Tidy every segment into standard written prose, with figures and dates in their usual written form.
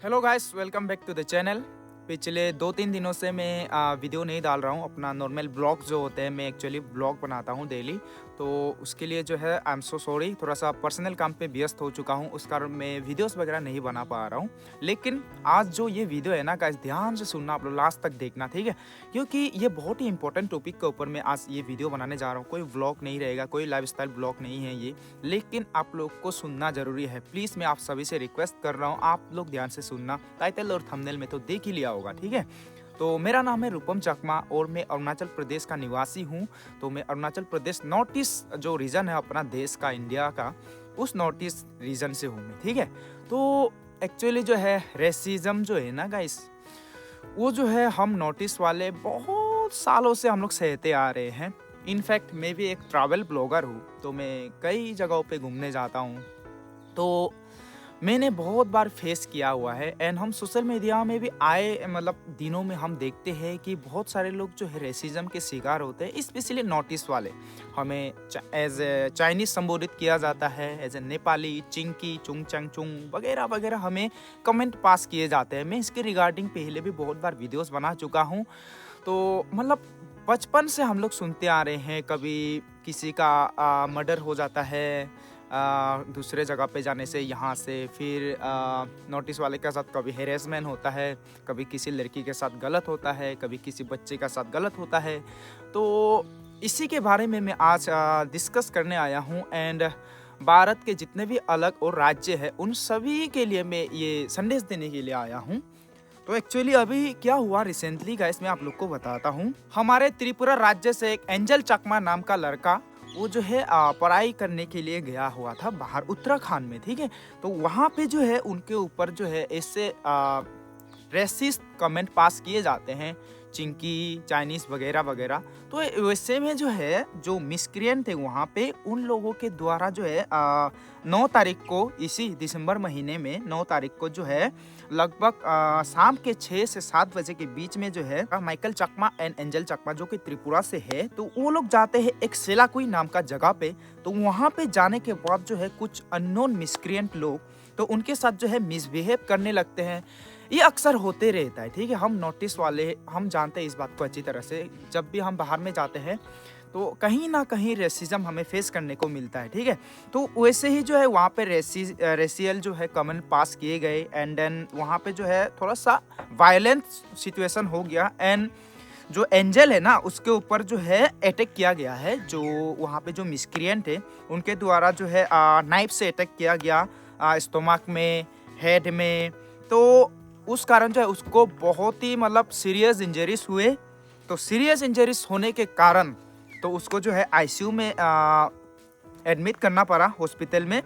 Hello guys, welcome back to the channel. पिछले 2-3 दिनों से मैं वीडियो नहीं डाल रहा हूँ। अपना नॉर्मल ब्लॉग जो होते हैं, मैं एक्चुअली ब्लॉग बनाता हूँ डेली, तो उसके लिए जो है आई एम सो सॉरी। थोड़ा सा पर्सनल काम पे व्यस्त हो चुका हूँ, उस कारण मैं वीडियोस वगैरह नहीं बना पा रहा हूँ। लेकिन आज जो ये वीडियो है ना गाइस, ध्यान से सुनना, आप लोग लास्ट तक देखना, ठीक है? क्योंकि ये बहुत ही इंपॉर्टेंट टॉपिक के ऊपर मैं आज ये वीडियो बनाने जा रहा हूँ। कोई व्लॉग नहीं रहेगा, कोई लाइफस्टाइल ब्लॉग नहीं है ये, लेकिन आप लोग को सुनना जरूरी है। प्लीज़ मैं आप सभी से रिक्वेस्ट कर रहा हूँ, आप लोग ध्यान से सुनना। टाइटल और थंबनेल में तो देख ही लिया होगा, ठीक है? तो मेरा नाम है रूपम चकमा और मैं अरुणाचल प्रदेश का निवासी हूँ। तो मैं अरुणाचल प्रदेश नॉर्थ ईस्ट जो रीजन है अपना देश का, इंडिया का, उस नॉर्थ ईस्ट रीजन से हूँ मैं, ठीक है? तो एक्चुअली जो है रेसिज्म जो है ना गाइस, वो जो है हम नॉर्थ ईस्ट वाले बहुत सालों से हम लोग सहते आ रहे हैं। इनफैक्ट मैं भी एक ट्रैवल ब्लॉगर हूँ, तो मैं कई जगहों पे घूमने जाता हूँ। तो मैंने बहुत बार फेस किया हुआ है एंड हम सोशल मीडिया में भी आए मतलब दिनों में हम देखते हैं कि बहुत सारे लोग जो है रेसिज्म के शिकार होते हैं, स्पेशली नॉर्थ ईस्ट वाले। हमें एज ए चाइनीज संबोधित किया जाता है, एज ए नेपाली चिंकी चुंग चंग चुंग वगैरह वगैरह हमें कमेंट पास किए जाते हैं। मैं इसके रिगार्डिंग पहले भी बहुत बार वीडियोस बना चुका हूँ। तो मतलब बचपन से हम लोग सुनते आ रहे हैं, कभी किसी का मर्डर हो जाता है दूसरे जगह पे जाने से, यहाँ से फिर नोटिस वाले के साथ कभी हेरेसमेंट होता है, कभी किसी लड़की के साथ गलत होता है, कभी किसी बच्चे के साथ गलत होता है। तो इसी के बारे में मैं आज डिस्कस करने आया हूँ एंड भारत के जितने भी अलग और राज्य हैं उन सभी के लिए मैं ये संदेश देने के लिए आया हूँ। तो एक्चुअली अभी क्या हुआ रिसेंटली गाइस, मैं आप लोग को बताता हूँ। हमारे त्रिपुरा राज्य से एक एंजल चकमा नाम का लड़का, वो जो है पढ़ाई करने के लिए गया हुआ था बाहर उत्तराखंड में, ठीक है? तो वहाँ पे जो है उनके ऊपर जो है ऐसे रेसिस्ट कमेंट पास किए जाते हैं, चिंकी चाइनीज वगैरह वगैरह। तो वैसे में जो है जो मिसक्रिएंट थे वहाँ पे, उन लोगों के द्वारा जो है 9 तारीख को, इसी दिसंबर महीने में 9 तारीख को जो है लगभग शाम के 6 से 7 बजे के बीच में जो है माइकल चकमा एंड एंजल चकमा जो कि त्रिपुरा से है, तो वो लोग जाते हैं एक सेलाकुई नाम का जगह पे। तो वहाँ पे जाने के बाद जो है कुछ अननोन मिसक्रिएंट लोग तो उनके साथ जो है मिसबिहेव करने लगते हैं। ये अक्सर होते रहता है, ठीक है? हम नोटिस वाले हम जानते हैं इस बात को अच्छी तरह से। जब भी हम बाहर में जाते हैं तो कहीं ना कहीं रेसिज्म हमें फेस करने को मिलता है, ठीक है? तो वैसे ही जो है वहाँ पे रेसियल जो है कमेंट पास किए गए एंड देन वहाँ पे जो है थोड़ा सा वायलेंट सिचुएशन हो गया एंड जो एंजल है ना उसके ऊपर जो है अटैक किया गया है। जो वहाँ पे जो मिसक्रिएंट है उनके द्वारा जो है नाइफ से अटैक किया गया स्टोमक में, हेड में। तो उस कारण जो है उसको बहुत ही मतलब सीरियस इंजरीज हुए। तो सीरियस इंजरीज होने के कारण तो उसको जो है आईसीयू में एडमिट करना पड़ा हॉस्पिटल में।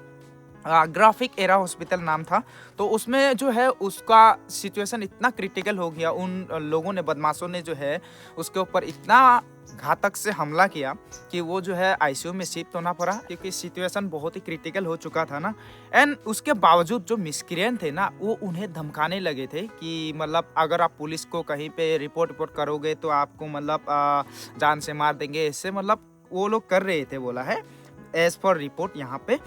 ग्राफिक एरा हॉस्पिटल नाम था। तो उसमें जो है उसका सिचुएशन इतना क्रिटिकल हो गया, उन लोगों ने, बदमाशों ने जो है उसके ऊपर इतना घातक से हमला किया कि वो जो है आईसीयू में शिफ्ट होना पड़ा, क्योंकि सिचुएशन बहुत ही क्रिटिकल हो चुका था ना। एंड उसके बावजूद जो मिसक्रिएंट थे ना, वो उन्हें धमकाने लगे थे कि मतलब अगर आप पुलिस को कहीं पे रिपोर्ट करोगे तो आपको मतलब जान से मार देंगे, ऐसे मतलब वो लोग कर रहे थे, बोला है एज पर रिपोर्ट यहाँ पे।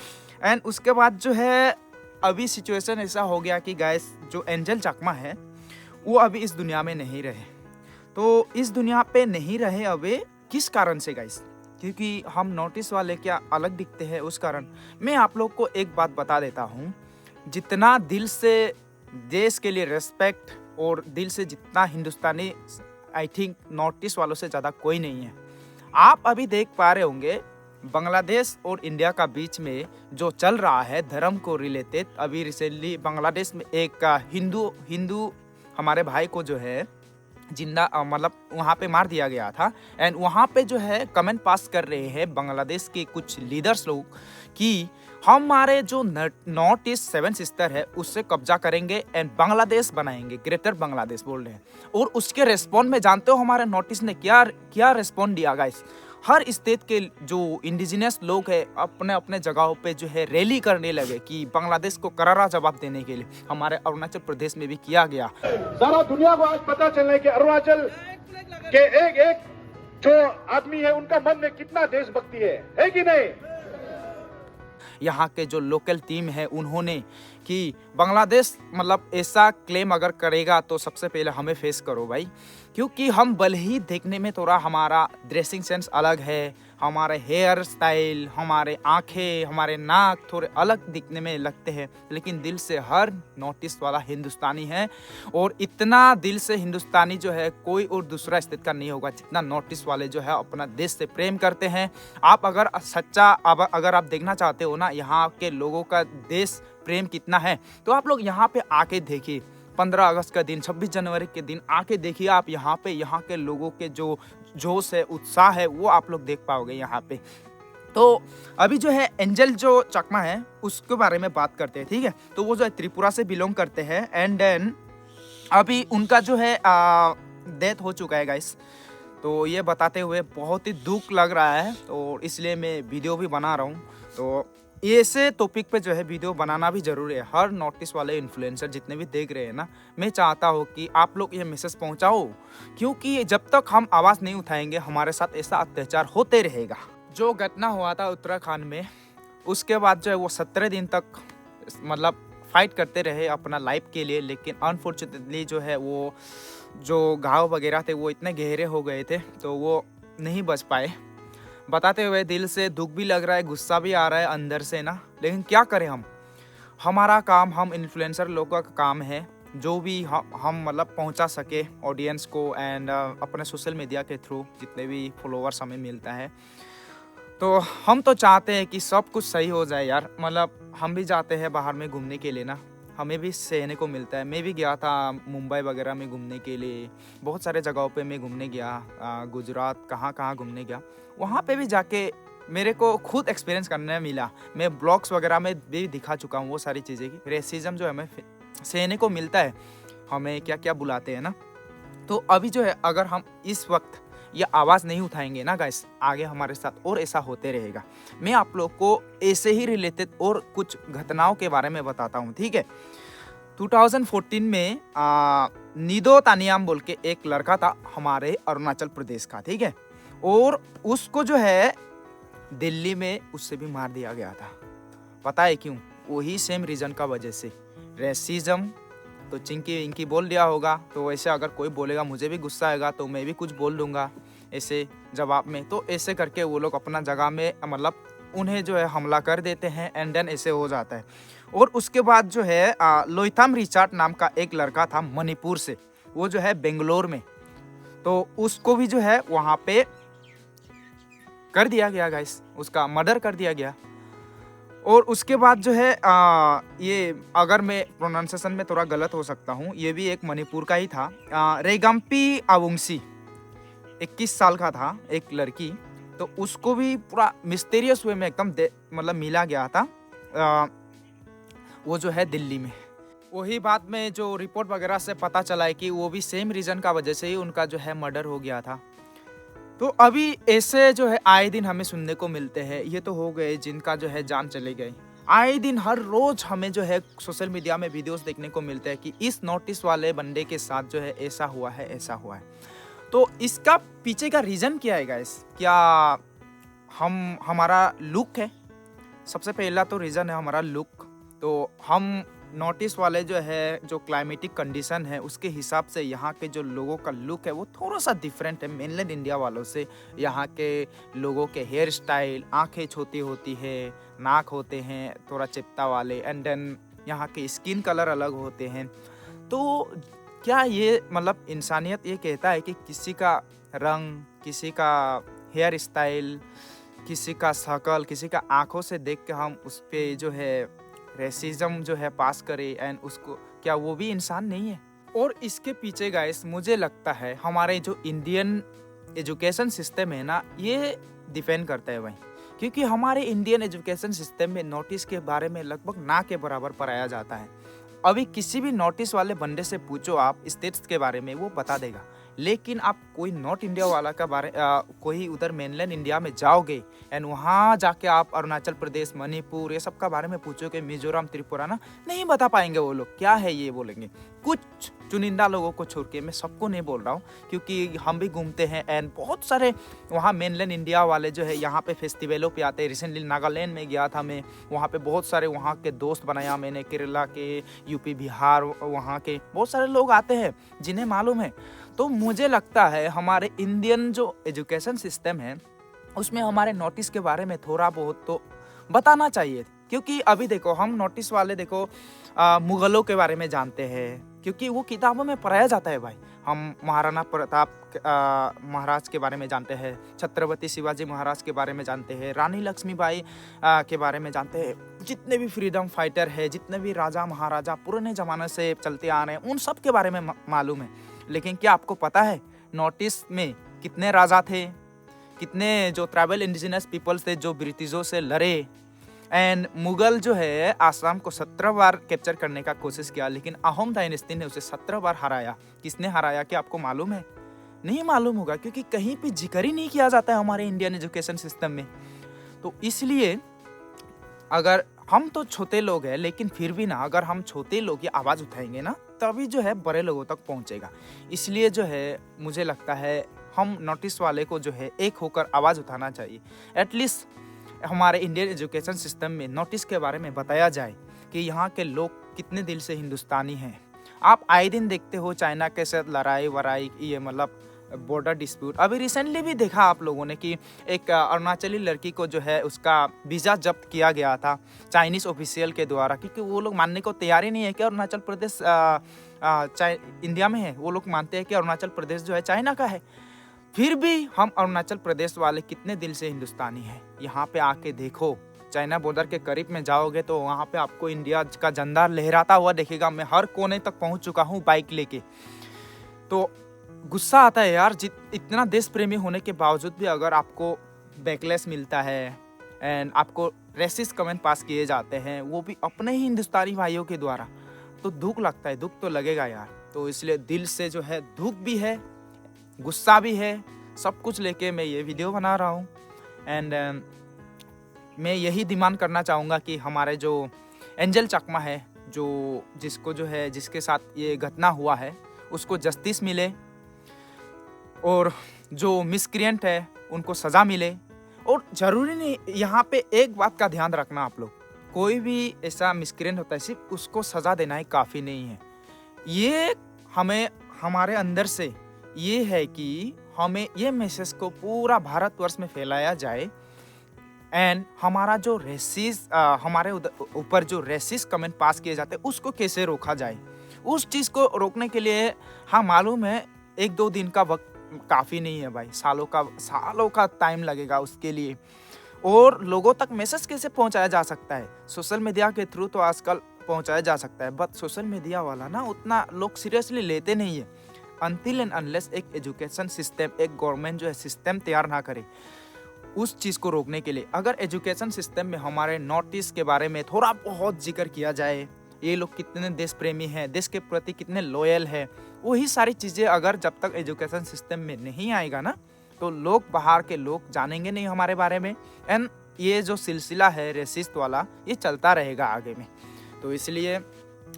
एंड उसके बाद जो है अभी सिचुएशन ऐसा हो गया कि गाइस जो एंजल चकमा है वो अभी इस दुनिया में नहीं रहे। तो इस दुनिया पे नहीं रहे अभी किस कारण से गाइस? क्योंकि हम नोटिस वाले क्या अलग दिखते हैं, उस कारण। मैं आप लोग को एक बात बता देता हूँ, जितना दिल से देश के लिए रेस्पेक्ट और दिल से जितना हिंदुस्तानी, आई थिंक नॉर्थ ईस्ट वालों से ज़्यादा कोई नहीं है। आप अभी देख पा रहे होंगे बांग्लादेश और इंडिया का बीच में जो चल रहा है धर्म को रिलेटेड। अभी रिसेंटली बांग्लादेश में एक हिंदू हमारे भाई को जो है जिंदा मतलब वहाँ पे मार दिया गया था। एंड वहाँ पे जो है कमेंट पास कर रहे हैं बांग्लादेश के कुछ लीडर्स लोग कि हमारे जो नॉर्थ ईस्ट 7 सिस्टर है उससे कब्जा करेंगे एंड बांग्लादेश बनाएंगे, ग्रेटर बांग्लादेश बोल रहे हैं। और उसके रेस्पॉन्ड में जानते हो हमारे नॉर्थ ईस्ट ने क्या रेस्पॉन्ड दिया गाइस? हर स्टेट के जो इंडिजिनस लोग हैं अपने अपने जगहों पे जो है रैली करने लगे कि बांग्लादेश को करारा जवाब देने के लिए। हमारे अरुणाचल प्रदेश में भी किया गया। सारा दुनिया को आज पता चलने कि अरुणाचल के एक एक जो आदमी है उनका मन में कितना देशभक्ति है कि नहीं? यहाँ के जो लोकल टीम है उन्होंने कि बांग्लादेश मतलब ऐसा क्लेम अगर करेगा तो सबसे पहले हमें फेस करो भाई, क्योंकि हम भले ही देखने में थोड़ा हमारा ड्रेसिंग सेंस अलग है, हमारे हेयर स्टाइल, हमारे आंखें, हमारे नाक थोड़े अलग दिखने में लगते हैं, लेकिन दिल से हर नॉर्थ ईस्ट वाला हिंदुस्तानी है। और इतना दिल से हिंदुस्तानी जो है कोई और दूसरा स्टेट का नहीं होगा जितना नॉर्थ ईस्ट वाले जो है अपना देश से प्रेम करते हैं। आप अगर सच्चा अगर आप देखना चाहते हो ना यहाँ के लोगों का देश प्रेम कितना है, तो आप लोग यहाँ पे आके देखिए। 15 अगस्त का दिन, 26 जनवरी के दिन आके देखिए आप यहाँ पे, यहाँ के लोगों के जो जोश है, उत्साह है, वो आप लोग देख पाओगे यहाँ पे। तो अभी जो है एंजल जो चकमा है उसके बारे में बात करते हैं, ठीक है। तो वो जो है त्रिपुरा से बिलोंग करते हैं एंड देन अभी उनका जो है डेथ हो चुका है गाइस। तो ये बताते हुए बहुत ही दुख लग रहा है, तो इसलिए मैं वीडियो भी बना रहा हूँ। तो ऐसे टॉपिक पे जो है वीडियो बनाना भी जरूरी है। हर नॉर्थ ईस्ट वाले इन्फ्लुएंसर जितने भी देख रहे हैं ना, मैं चाहता हूँ कि आप लोग ये मैसेज पहुँचाओ, क्योंकि जब तक हम आवाज़ नहीं उठाएंगे हमारे साथ ऐसा अत्याचार होते रहेगा। जो घटना हुआ था उत्तराखंड में, उसके बाद जो है वो 17 दिन तक मतलब फाइट करते रहे अपना लाइफ के लिए, लेकिन अनफॉर्चुनेटली जो है वो जो घाव वगैरह थे वो इतने गहरे हो गए थे तो वो नहीं बच पाए। बताते हुए दिल से दुख भी लग रहा है, गुस्सा भी आ रहा है अंदर से ना, लेकिन क्या करें हम। हमारा काम, हम इन्फ्लुएंसर लोगों का काम है जो भी हम मतलब पहुंचा सके ऑडियंस को एंड अपने सोशल मीडिया के थ्रू जितने भी फॉलोअर्स हमें मिलता है। तो हम तो चाहते हैं कि सब कुछ सही हो जाए यार। मतलब हम भी जाते हैं बाहर में घूमने के लिए ना, हमें भी सहने को मिलता है। मैं भी गया था मुंबई वगैरह में घूमने के लिए, बहुत सारे जगहों पे मैं घूमने गया, गुजरात कहाँ कहाँ घूमने गया। वहाँ पे भी जाके मेरे को खुद एक्सपीरियंस करने मिला। मैं ब्लॉग्स वगैरह में भी दिखा चुका हूँ वो सारी चीज़ें की रेसिज्म जो हमें सहने को मिलता है, हमें क्या क्या बुलाते हैं ना। तो अभी जो है अगर हम इस वक्त ये आवाज़ नहीं उठाएंगे ना गाइस, आगे हमारे साथ और ऐसा होते रहेगा। मैं आप लोग को ऐसे ही रिलेटेड और कुछ घटनाओं के बारे में बताता हूँ, ठीक है। 2014 में निदो तानियाम बोल के एक लड़का था हमारे अरुणाचल प्रदेश का, ठीक है। और उसको जो है दिल्ली में उससे भी मार दिया गया था। पता है क्यों? वही सेम रीज़न का वजह से, रेसिज्म। तो चिंकी विंकी बोल दिया होगा, तो ऐसे अगर कोई बोलेगा मुझे भी गुस्सा आएगा तो मैं भी कुछ बोल दूंगा ऐसे जवाब में। तो ऐसे करके वो लोग अपना जगह में मतलब उन्हें जो है हमला कर देते हैं एंड देन ऐसे हो जाता है। और उसके बाद जो है लोइथाम रिचार्ड नाम का एक लड़का था मणिपुर से, वो जो है बेंगलोर में, तो उसको भी जो है वहाँ पे कर दिया गया गाइस, उसका मर्डर कर दिया गया। और उसके बाद जो है ये अगर मैं प्रोनाउंसिएशन में थोड़ा गलत हो सकता हूँ, ये भी एक मणिपुर का ही था। रेगम्पी अवुंगसी 21 साल का था, एक लड़की। तो उसको भी पूरा मिस्टीरियस वे में एकदम मतलब मिला गया था, वो जो है दिल्ली में। वही बात में जो रिपोर्ट वगैरह से पता चला है कि वो भी सेम रीज़न का वजह से ही उनका जो है मर्डर हो गया था। तो अभी ऐसे जो है आए दिन हमें सुनने को मिलते हैं। ये तो हो गए जिनका जो है जान चले गए। आए दिन हर रोज हमें जो है सोशल मीडिया में वीडियोस देखने को मिलते हैं कि इस नोटिस वाले बंदे के साथ जो है ऐसा हुआ है, ऐसा हुआ है। तो इसका पीछे का रीज़न क्या है गाइस? क्या हमारा लुक है? सबसे पहला तो रीज़न है हमारा लुक। तो हम नॉर्थ ईस्ट वाले जो है जो क्लाइमेटिक कंडीशन है उसके हिसाब से यहाँ के जो लोगों का लुक है वो थोड़ा सा डिफरेंट है मेनलैंड इंडिया वालों से। यहाँ के लोगों के हेयर स्टाइल, आंखें छोटी होती है, नाक होते हैं थोड़ा चिपटा वाले एंड देन यहाँ के स्किन कलर अलग होते हैं। तो क्या ये मतलब इंसानियत ये कहता है कि किसी का रंग, किसी का हेयर स्टाइल, किसी का शक्ल, किसी का आँखों से देख के हम उस पर जो है रेसिज्म जो है पास करे एंड उसको, क्या वो भी इंसान नहीं है? और इसके पीछे गाइस मुझे लगता है हमारे जो इंडियन एजुकेशन सिस्टम है ना, ये डिफेंड करता है वहीं। क्योंकि हमारे इंडियन एजुकेशन सिस्टम में नोटिस के बारे में लगभग ना के बराबर पढ़ाया जाता है। अभी किसी भी नोटिस वाले बंदे से पूछो आप स्टेट्स के बारे में, वो बता देगा। लेकिन आप कोई नॉर्थ इंडिया वाला का बारे कोई उधर मेनलैंड इंडिया में जाओगे एंड वहाँ जाके आप अरुणाचल प्रदेश, मणिपुर ये सब का बारे में पूछोगे, मिजोरम, त्रिपुरा ना, नहीं बता पाएंगे वो लोग क्या है ये बोलेंगे। कुछ चुनिंदा लोगों को छोड़ के, मैं सबको नहीं बोल रहा हूँ, क्योंकि हम भी घूमते हैं एंड बहुत सारे वहाँ मेनलैंड इंडिया वाले जो है यहाँ पे फेस्टिवलों पे आते हैं। रिसेंटली नागालैंड में गया था मैं, वहाँ पे बहुत सारे वहाँ के दोस्त बनाया मैंने, केरला के, यूपी, बिहार, वहाँ के बहुत सारे लोग आते हैं जिन्हें मालूम है। तो मुझे लगता है हमारे इंडियन जो एजुकेशन सिस्टम है उसमें हमारे नोटिस के बारे में थोड़ा बहुत तो बताना चाहिए, क्योंकि अभी देखो हम नोटिस वाले देखो मुगलों के बारे में जानते हैं क्योंकि वो किताबों में पढ़ाया जाता है भाई। हम महाराणा प्रताप महाराज के बारे में जानते हैं, छत्रपति शिवाजी महाराज के बारे में जानते हैं, रानी लक्ष्मीबाई के बारे में जानते हैं। जितने भी फ्रीडम फाइटर है, जितने भी राजा महाराजा पुराने ज़माने से चलते आ रहे हैं, उन सब के बारे में मालूम है। लेकिन क्या आपको पता है नोटिस में कितने राजा थे, कितने जो ट्राइबल इंडिजिनस पीपल्स थे जो ब्रिटिशों से लड़े। एंड मुगल जो है आसाम को 17 बार कैप्चर करने का कोशिश किया, लेकिन अहोम डायनेस्टी ने उसे 17 बार हराया। किसने हराया क्या आपको मालूम है? नहीं मालूम होगा, क्योंकि कहीं पे जिक्र ही नहीं किया जाता है हमारे इंडियन एजुकेशन सिस्टम में। तो इसलिए अगर हम तो छोटे लोग हैं, लेकिन फिर भी ना, अगर हम छोटे लोग की आवाज़ उठाएंगे ना, तभी जो है बड़े लोगों तक पहुंचेगा। इसलिए जो है मुझे लगता है हम नोटिस वाले को जो है एक होकर आवाज़ उठाना चाहिए। एटलीस्ट हमारे इंडियन एजुकेशन सिस्टम में नोटिस के बारे में बताया जाए कि यहाँ के लोग कितने दिल से हिंदुस्तानी हैं। आप आए दिन देखते हो चाइना के साथ लड़ाई वराई, ये मतलब बॉर्डर डिस्प्यूट। अभी रिसेंटली भी देखा आप लोगों ने कि एक अरुणाचली लड़की को जो है उसका वीज़ा जब्त किया गया था चाइनीज़ ऑफिशियल के द्वारा, क्योंकि वो लोग मानने को तैयार ही नहीं है कि अरुणाचल प्रदेश इंडिया में है। वो लोग मानते हैं कि अरुणाचल प्रदेश जो है चाइना का है। फिर भी हम अरुणाचल प्रदेश वाले कितने दिल से हिंदुस्तानी हैं। यहाँ पे आके देखो, चाइना बॉर्डर के करीब में जाओगे तो वहाँ पे आपको इंडिया का झंडा लहराता हुआ दिखेगा। मैं हर कोने तक पहुँच चुका हूँ बाइक लेके। तो गुस्सा आता है यार, इतना देश प्रेमी होने के बावजूद भी अगर आपको बैकलेस मिलता है एंड आपको रेसिस्ट कमेंट पास किए जाते हैं, वो भी अपने ही हिंदुस्तानी भाइयों के द्वारा, तो दुख लगता है, दुख तो लगेगा यार। तो इसलिए दिल से जो है दुख भी है, गुस्सा भी है, सब कुछ लेके मैं ये वीडियो बना रहा हूँ। एंड मैं यही डिमांड करना चाहूँगा कि हमारे जो एंजल चकमा है, जो जिसको जो है जिसके साथ ये घटना हुआ है, उसको जस्टिस मिले, और जो मिसक्रिएंट है उनको सज़ा मिले। और ज़रूरी नहीं, यहाँ पे एक बात का ध्यान रखना आप लोग, कोई भी ऐसा मिसक्रिएंट होता है सिर्फ उसको सज़ा देना ही काफ़ी नहीं है। ये हमें हमारे अंदर से ये है कि हमें ये मैसेज को पूरा भारतवर्ष में फैलाया जाए एंड हमारा जो हमारे ऊपर जो रेसिस्ट कमेंट पास किए जाते हैं उसको कैसे रोका जाए। उस चीज़ को रोकने के लिए हाँ मालूम है 1-2 दिन का वक्त काफ़ी नहीं है भाई, सालों का टाइम लगेगा उसके लिए। और लोगों तक मैसेज कैसे पहुंचाया जा सकता है? सोशल मीडिया के थ्रू तो आजकल पहुंचाया जा सकता है, बट सोशल मीडिया वाला ना उतना लोग सीरियसली लेते नहीं है अनटिल एंड अनलेस एक एजुकेशन सिस्टम, एक गवर्नमेंट जो है सिस्टम तैयार ना करे उस चीज़ को रोकने के लिए। अगर एजुकेशन सिस्टम में हमारे नॉर्थ ईस्ट के बारे में थोड़ा बहुत जिक्र किया जाए, ये लोग कितने देश प्रेमी हैं, देश के प्रति कितने लॉयल है, वही सारी चीज़ें अगर जब तक एजुकेशन सिस्टम में नहीं आएगा ना, तो लोग बाहर के लोग जानेंगे नहीं हमारे बारे में। एंड ये जो सिलसिला है रेसिस्ट वाला, ये चलता रहेगा आगे में। तो इसलिए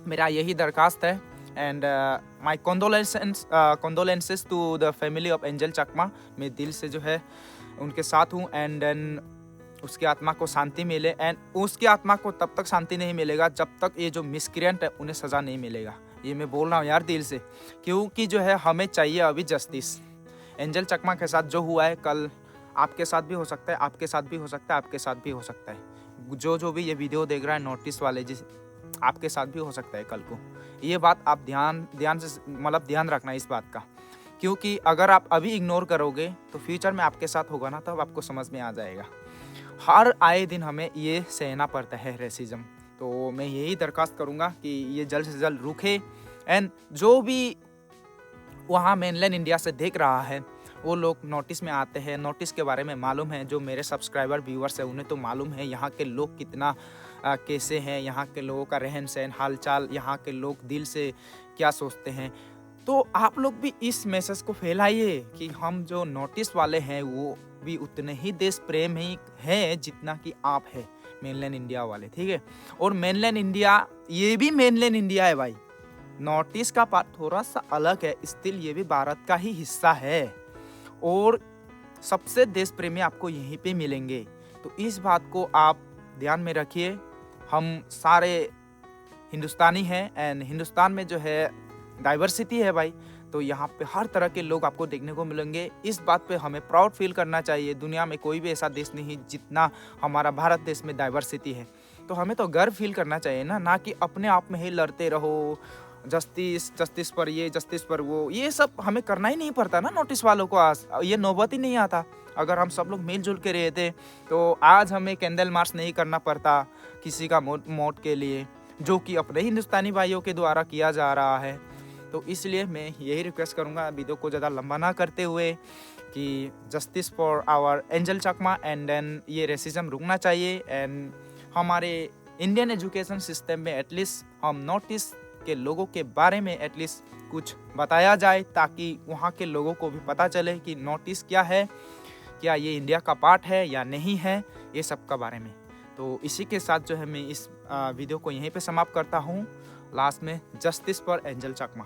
मेरा यही दरखास्त है। And my condolences to the family of Angel Chakma. मैं दिल से जो है उनके साथ हूँ। एंड देन उसकी आत्मा को शांति मिले। एंड उसकी आत्मा को तब तक शांति नहीं मिलेगा जब तक ये जो मिसक्रिएंट है उन्हें सज़ा नहीं मिलेगा। ये मैं बोल रहा हूँ यार दिल से, क्योंकि जो है हमें चाहिए अभी जस्टिस। एंजल चकमा के साथ जो हुआ है कल आपके साथ भी हो सकता है, आपके साथ भी हो सकता है, आपके साथ भी हो सकता है। जो भी ये वीडियो देख रहा है नोटिस वाले, जिस आपके साथ भी हो सकता है कल को। ये बात आप ध्यान रखना इस बात का, क्योंकि अगर आप अभी इग्नोर करोगे तो फ्यूचर में आपके साथ होगा ना, तब आपको समझ में आ जाएगा। हर आए दिन हमें ये सहना पड़ता है रेसिज्म। तो मैं यही दरखास्त करूँगा कि ये जल्द से जल्द रुके। एंड जो भी वहाँ मेनलैंड इंडिया से देख रहा है वो लोग नोटिस में आते हैं, नोटिस के बारे में मालूम है। जो मेरे सब्सक्राइबर व्यूअर्स हैं उन्हें तो मालूम है यहाँ के लोग कितना कैसे हैं, यहाँ के लोगों का रहन सहन, हालचाल, यहाँ के लोग दिल से क्या सोचते हैं। तो आप लोग भी इस मैसेज को फैलाइए कि हम जो नोटिस वाले हैं वो भी उतने ही देश प्रेम ही हैं जितना कि आप है मेनलैंड इंडिया वाले, ठीक है। और मेनलैंड इंडिया, ये भी मेनलैंड इंडिया है भाई, नॉर्थ ईस्ट का पार्ट थोड़ा सा अलग है, स्टिल ये भी भारत का ही हिस्सा है और सबसे देश प्रेमी आपको यहीं पे मिलेंगे। तो इस बात को आप ध्यान में रखिए। हम सारे हिंदुस्तानी हैं एंड हिंदुस्तान में जो है डाइवर्सिटी है भाई, तो यहाँ पे हर तरह के लोग आपको देखने को मिलेंगे। इस बात पे हमें प्राउड फील करना चाहिए। दुनिया में कोई भी ऐसा देश नहीं जितना हमारा भारत देश में डाइवर्सिटी है, तो हमें तो गर्व फील करना चाहिए ना कि अपने आप में ही लड़ते रहो, जस्टिस पर ये, जस्टिस पर वो। ये सब हमें करना ही नहीं पड़ता ना नोटिस वालों को, आज ये नौबत ही नहीं आता। अगर हम सब लोग मिलजुल के रहते तो आज हमें कैंडल मार्च नहीं करना पड़ता किसी का मौत के लिए, जो कि अपने हिंदुस्तानी भाइयों के द्वारा किया जा रहा है। तो इसलिए मैं यही रिक्वेस्ट करूँगा वीडियो को ज़्यादा लंबा ना करते हुए कि justice for our Angel Chakma and then ये रेसिज्म रुकना चाहिए। एंड हमारे इंडियन एजुकेशन सिस्टम में एटलीस्ट हम नॉर्थ ईस्ट के लोगों के बारे में एटलीस्ट कुछ बताया जाए, ताकि वहाँ के लोगों को भी पता चले कि नॉर्थ ईस्ट क्या है, क्या ये इंडिया का पार्ट है या नहीं है, ये सब का बारे में। तो इसी के साथ जो है मैं इस वीडियो को यहीं पे समाप्त करता हूँ। लास्ट में जस्टिस फॉर एंजल चकमा।